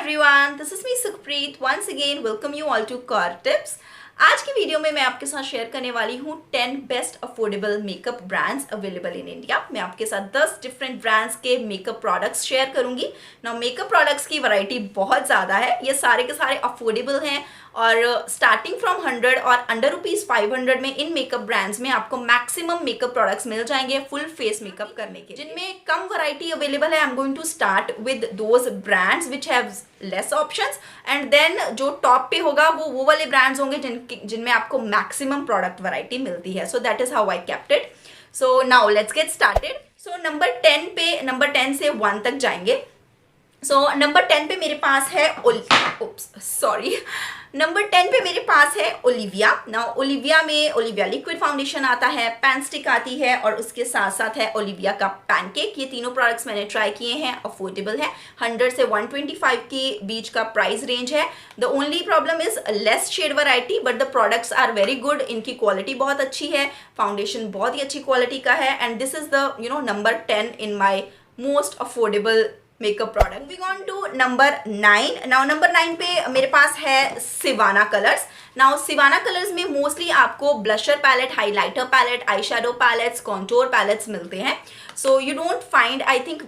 everyone, this is me Sukhpreet. Once again, welcome you all to Kaur Tips. आज की video में मैं आपके साथ शेयर करने वाली हूँ 10 best affordable makeup brands available in India. मैं आपके साथ 10 डिफरेंट ब्रांड्स के मेकअप प्रोडक्ट्स शेयर करूंगी। नाउ मेकअप प्रोडक्ट्स की वैरायटी बहुत ज़्यादा है, ये सारे के सारे अफोर्डेबल हैं और स्टार्टिंग फ्रॉम 100 और अंडर ₹500 में इन मेकअप ब्रांड्स में आपको मैक्सिमम मेकअप प्रोडक्ट्स मिल जाएंगे फुल फेस मेकअप करने के। जिनमें कम वैरायटी अवेलेबल है, I am going to start with those brands which have less options and then जो टॉप पे होगा वो वाले ब्रांड्स होंगे जिनमें आपको मैक्सिमम प्रोडक्ट वैरायटी मिलती है। So that is how I kept it. So now let's get started. So number 10 से 1 तक जाएंगे। सो नंबर 10 पे मेरे पास है नंबर 10 पे मेरे पास है ओलिविया। नाउ ओलिविया में ओलिविया लिक्विड फाउंडेशन आता है, पैन स्टिक आती है और उसके साथ साथ है ओलिविया का पैनकेक। ये तीनों प्रोडक्ट्स मैंने ट्राई किए हैं, अफोर्डेबल है, 100 से 125 के बीच का प्राइस रेंज है। The only problem is less shade variety but the products are very good. इनकी क्वालिटी बहुत अच्छी है, फाउंडेशन बहुत ही अच्छी क्वालिटी का है and this is the number 10 in my most affordable makeup product. Moving on to number 9। Now number 9 पे मेरे पास है Sivanna Colors. Now Sivanna Colors में मोस्टली आपको blusher palette, highlighter palette, eye shadow palettes, contour palettes मिलते हैं। So you don't find, I think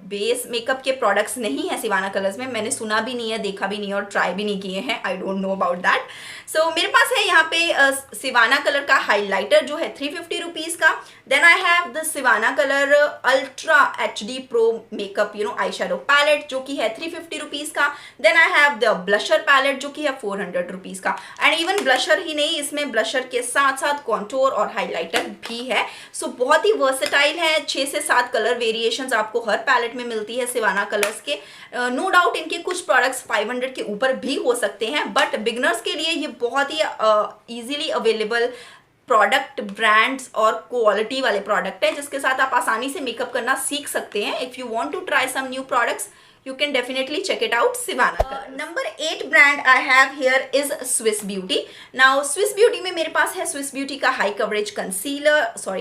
base makeup के products नहीं है सिवाना कलर्स में। मैंने सुना भी नहीं है, देखा भी नहीं है और ट्राई भी नहीं किए हैं। I don't know about that. So मेरे पास है यहाँ पे सिवाना कलर का हाइलाइटर जो है 350 रुपीज़ का। Then I have the Sivanna Color ultra HD pro makeup eye shadow palette जो कि है 350 रुपीज़ का। Then I have the blusher palette जो कि है 400 रुपीज़ का। एंड इवन ब्लशर ही नहीं, इसमें ब्लशर के साथ साथ कॉन्टोर और हाइलाइटर भी है। सो बहुत ही वर्सेटाइल है। 6 से 7 कलर वेरिएशंस आपको हर पैलेट में मिलती है सिवाना कलर्स के। नो डाउट इनके कुछ प्रोडक्ट्स 500 के ऊपर भी हो सकते हैं बट बिगनर्स के लिए ये बहुत ही ईजिली अवेलेबल प्रोडक्ट, ब्रांड्स और क्वालिटी वाले प्रोडक्ट है जिसके साथ आप आसानी से मेकअप करना सीख सकते हैं। If you want to try some new products you can definitely check it out, Savannah Colours. Number 8 brand I have here is Swiss Beauty. Now Swiss Beauty में मेरे पास है Swiss Beauty का high coverage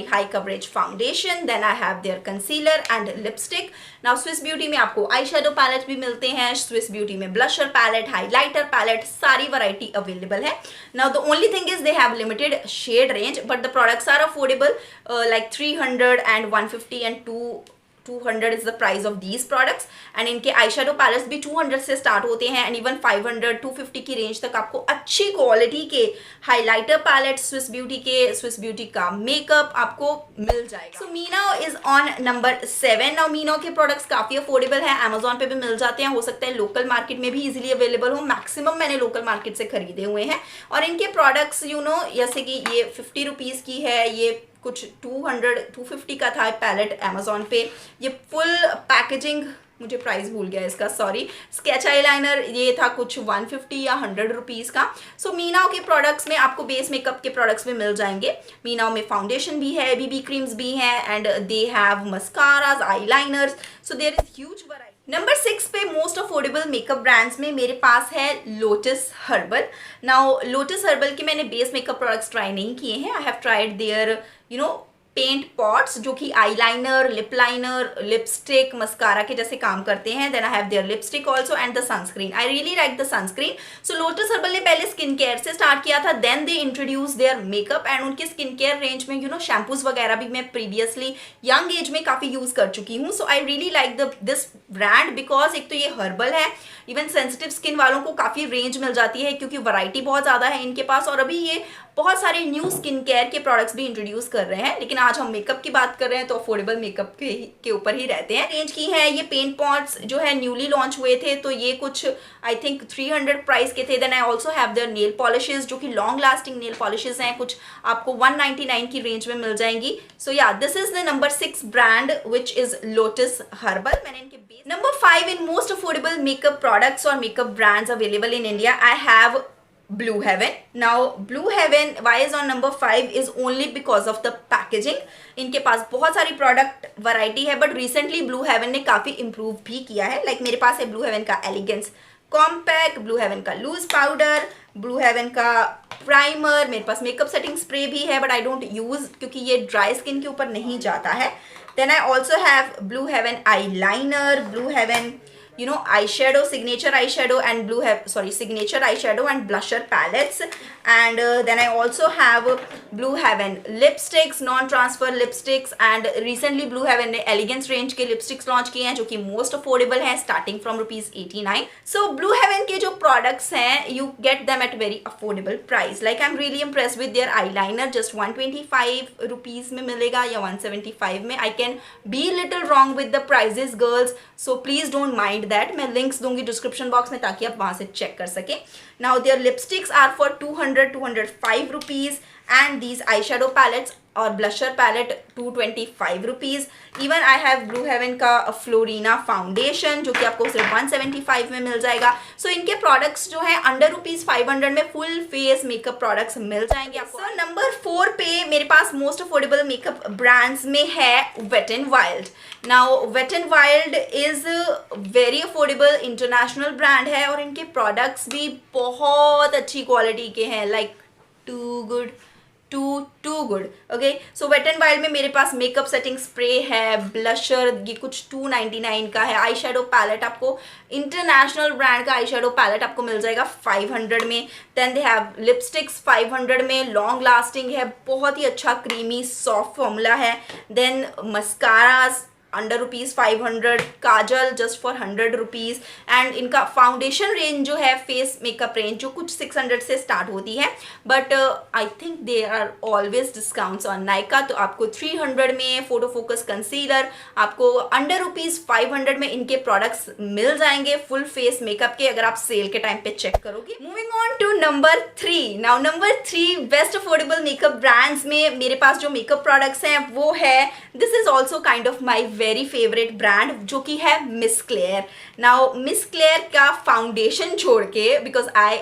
high coverage foundation. Then I have their concealer and lipstick. Now Swiss Beauty में आपको eyeshadow palette भी मिलते हैं, Swiss Beauty में blusher palette, highlighter palette, सारी variety available है। Now the only thing is they have limited shade range but the products are affordable, like 300 and 150 and 200 is the price of these products and इनके आई shadow pallets भी 200 से start होते हैं and even 500 250 की range तक आपको अच्छी quality के हाइलाइटर पैलेट स्विस ब्यूटी का मेकअप आपको मिल जाएगा। So Meena is on number 7। Now Meena के प्रोडक्ट्स काफ़ी अफोर्डेबल हैं, अमेजोन पे भी मिल जाते हैं, हो सकता है लोकल मार्केट में भी इजीली अवेलेबल हो। मैक्सिमम मैंने लोकल मार्केट से खरीदे हुए हैं और इनके प्रोडक्ट्स जैसे कि ये 50 रुपीज़ की है, ये कुछ 250 का था पैलेट अमेजोन पे। ये फुल पैकेजिंग, मुझे प्राइस भूल गया इसका, सॉरी। स्केच आईलाइनर ये था कुछ 150 या 100 रुपीज़ का। सो मीनाओ के प्रोडक्ट्स में आपको बेस मेकअप के प्रोडक्ट्स में मिल जाएंगे। मीनाओ में फाउंडेशन भी है, BB क्रीम्स भी हैं and they have mascaras, eyeliners, so there is huge variety. Number 6 पे मोस्ट अफोर्डेबल मेकअप ब्रांड्स में मेरे पास है Lotus Herbal. Now Lotus Herbal के मैंने बेस मेकअप प्रोडक्ट्स ट्राई नहीं किए हैं। I have tried their paint pots जो कि eyeliner, lip liner, lipstick, mascara के जैसे काम करते हैं। Then I have their lipstick also and the sunscreen. I really like the sunscreen. So Lotus Herbal ने पहले स्किन केयर से स्टार्ट किया था, then they introduce their makeup and उनके स्किन केयर रेंज में शैम्पूज वगैरह भी मैं प्रीवियसली यंग एज में काफ़ी यूज़ कर चुकी हूँ। So I really like this brand because एक तो ये हर्बल है, इवन सेंसिटिव स्किन वालों को काफ़ी रेंज मिल जाती है क्योंकि वैरायटी बहुत ज़्यादा है इनके पास और अभी ये बहुत सारे न्यू स्किन केयर के प्रोडक्ट्स भी इंट्रोड्यूस कर रहे हैं। लेकिन आज हम मेकअप की बात कर रहे हैं तो अफोर्डेबल मेकअप के ऊपर ही रहते हैं। रेंज की है ये पेंट पॉट्स जो है न्यूली लॉन्च हुए थे तो ये कुछ आई थिंक 300 प्राइस के थे। Then I also have their nail polishes जो कि लॉन्ग लास्टिंग नेल पॉलिशेस हैं, कुछ आपको 199 की रेंज में मिल जाएंगी। सो या this is the number 6 brand which is Lotus Herbal. मैंने इनके number 5 in most affordable makeup products और makeup brands available in India I have Blue Heaven. Now Blue Heaven why is on number 5 is only because of the packaging. इनके पास बहुत सारी product variety है but recently Blue Heaven ने काफ़ी improve भी किया है। लाइक मेरे पास है Blue Heaven का एलिगेंस कॉम्पैक्ट, Blue Heaven का लूज पाउडर, Blue Heaven का प्राइमर, मेरे पास मेकअप सेटिंग स्प्रे भी है बट आई डोंट यूज़ क्योंकि ये ड्राई स्किन के ऊपर नहीं जाता है। Then I also have Blue Heaven eye liner, Blue Heaven eyeshadow, signature eyeshadow and signature eyeshadow and blusher palettes. And then I also have Blue Heaven lipsticks, non-transfer lipsticks, and recently Blue Heaven ने elegance range के lipsticks launch किए हैं जो कि most affordable हैं, starting from ₹89. So Blue Heaven के जो products हैं, you get them at very affordable price. Like I'm really impressed with their eyeliner, just ₹125 में मिलेगा या 175 में. I can be little wrong with the prices girls, so please don't mind that. मैं links दूंगी description box में ताकि आप वहाँ से check कर सकें. Now their lipsticks are for ₹205 and these eyeshadow palettes और blusher palette ₹225. Even I have Blue Heaven का Florina foundation जो कि आपको सिर्फ 175 में मिल जाएगा. So इनके products जो हैं under ₹500 में full face makeup products मिल जाएंगे आपको. So number 4 पे मेरे पास most affordable makeup brands में है Wet n Wild. Now Wet n Wild is very affordable international brand है और इनके products भी बहुत अच्छी quality के हैं, like too good. too good. Okay, so Wet n Wild में मेरे पास मेकअप सेटिंग स्प्रे है, ब्लशर ये कुछ $299 का है, आई शेडो पैलेट आपको इंटरनेशनल ब्रांड का आई शेडो पैलेट आपको मिल जाएगा 500 में. देन दे हैव लिपस्टिक्स 500 में, लॉन्ग लास्टिंग है, बहुत ही अच्छा क्रीमी सॉफ्ट फॉर्मूला है. Then mascaras under ₹500, kajal just for ₹100 and इनका फाउंडेशन रेंज जो है फेस मेकअप रेंज जो कुछ 600 से स्टार्ट होती है, but I think they are always discounts on Nykaa. तो आपको 300 में फोटो फोकस कंसीलर आपको अंडर ₹500 में इनके प्रोडक्ट्स मिल जाएंगे फुल फेस मेकअप के, अगर आप सेल के टाइम पे चेक करोगे. Moving on to number 3. Now number 3 best affordable makeup brands में मेरे पास जो मेकअप प्रोडक्ट्स हैं वो है, this is also kind of my very favourite brand जो कि है Miss Claire. Now Miss Claire का फाउंडेशन छोड़ के, because I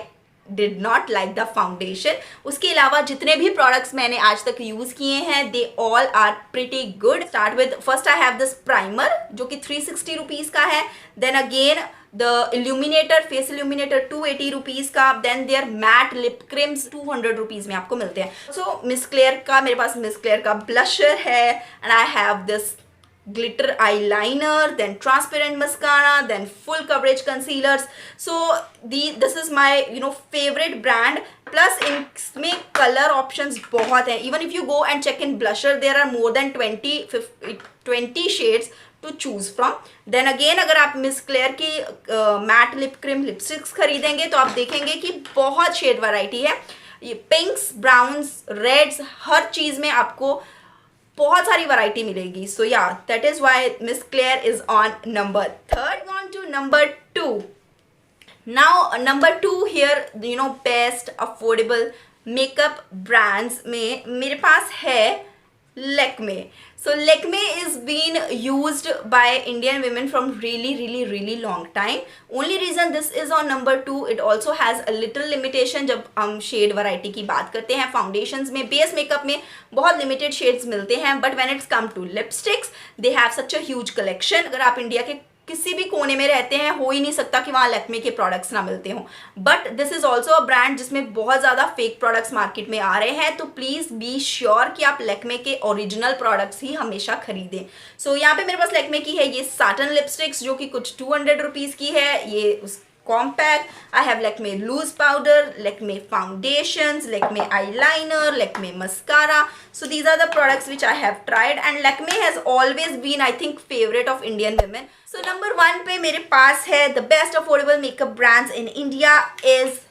did not like the foundation, उसके अलावा जितने भी प्रोडक्ट्स मैंने आज तक यूज किए हैं they all are pretty good. Start with first I have this primer जो कि ₹360 का है. Then again the illuminator, face illuminator ₹280 का. Then their matte lip creams ₹200 में आपको मिलते हैं. सो मिस क्लेयर का मेरे पास मिस क्लेयर का ब्लशर है and I have this glitter eyeliner, then transparent mascara, then full coverage concealers. So this is my favorite brand. Plus इनमें color options बहुत हैं. Even if you go and check in blusher, there are more than 20 shades to choose from. Then again अगर आप miss clear की mat lip cream lipsticks खरीदेंगे तो आप देखेंगे कि बहुत शेड वैरायटी है. ये पिंक्स, ब्राउन्स, रेड्स, हर चीज़ में आपको बहुत सारी वैरायटी मिलेगी. So yeah that is why Miss Claire is on number 3. On to number 2. Now number 2 here best affordable makeup brands में मेरे पास है Lakme. So Lakme is been used by Indian women from really long time. Only reason this is on number 2, it also has a little limitation जब हम shade variety की बात करते हैं. फाउंडेशंस में, बेस मेकअप में बहुत लिमिटेड शेड्स मिलते हैं, but when it's come to lipsticks they have such a huge collection. अगर आप इंडिया के किसी भी कोने में रहते हैं हो ही नहीं सकता कि वहाँ लैक्मे के प्रोडक्ट्स ना मिलते हों. But this is also a brand जिसमें बहुत ज़्यादा फेक प्रोडक्ट्स मार्केट में आ रहे हैं, तो प्लीज़ बी श्योर कि आप लैक्मे के ओरिजिनल प्रोडक्ट्स ही हमेशा खरीदें. सो यहाँ पे मेरे पास लैक्मे की है ये साटन लिपस्टिक्स जो कि कुछ ₹200 की है. ये उस compact. I have Lakme loose powder, Lakme foundations, Lakme eyeliner, Lakme mascara. So these are the products which I have tried and Lakme has always been I think favorite of Indian women. So number 1 पे मेरे पास है the best affordable makeup brands in India is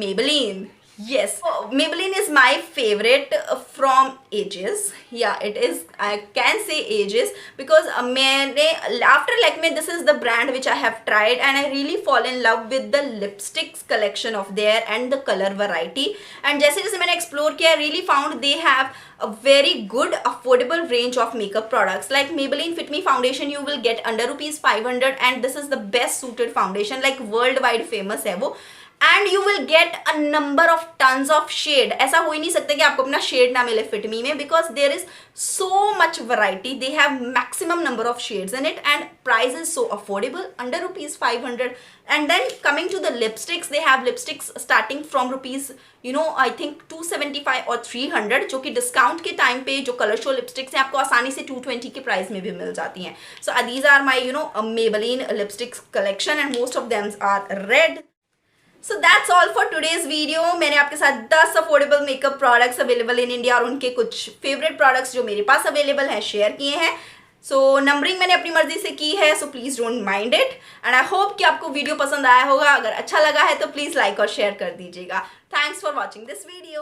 Maybelline. Yes, Maybelline is my favorite from ages. Yeah, it is. I can say ages because मैंने after Lakme this is the brand which I have tried and I really fall in love with the lipsticks collection of there and the color variety. And जैसे जैसे मैंने explore किया, I really found they have a very good affordable range of makeup products. Like Maybelline Fit Me Foundation you will get under ₹500 and this is the best suited foundation, like worldwide famous है वो. And you will get a number of tons of shade. ऐसा हो ही नहीं सकता कि आपको अपना shade ना मिले फिट मी में, because there is so much variety. They have maximum number of shades in it, and price is so affordable, under rupees 500. And then coming to the lipsticks, they have lipsticks starting from rupees, I think 275 और 300, जो कि discount के time पे जो colour show lipsticks हैं आपको आसानी से 220 के प्राइस में भी मिल जाती हैं. सो these are my Maybelline lipsticks collection, and most of them are red. So that's all for today's video. मैंने आपके साथ 10 affordable makeup products available in India और उनके कुछ फेवरेट प्रोडक्ट्स जो मेरे पास अवेलेबल हैं शेयर किए हैं. सो नंबरिंग मैंने अपनी मर्जी से की है, so please don't mind it. And I hope कि आपको वीडियो पसंद आया होगा. अगर अच्छा लगा है तो प्लीज़ लाइक और शेयर कर दीजिएगा. Thanks for watching this video.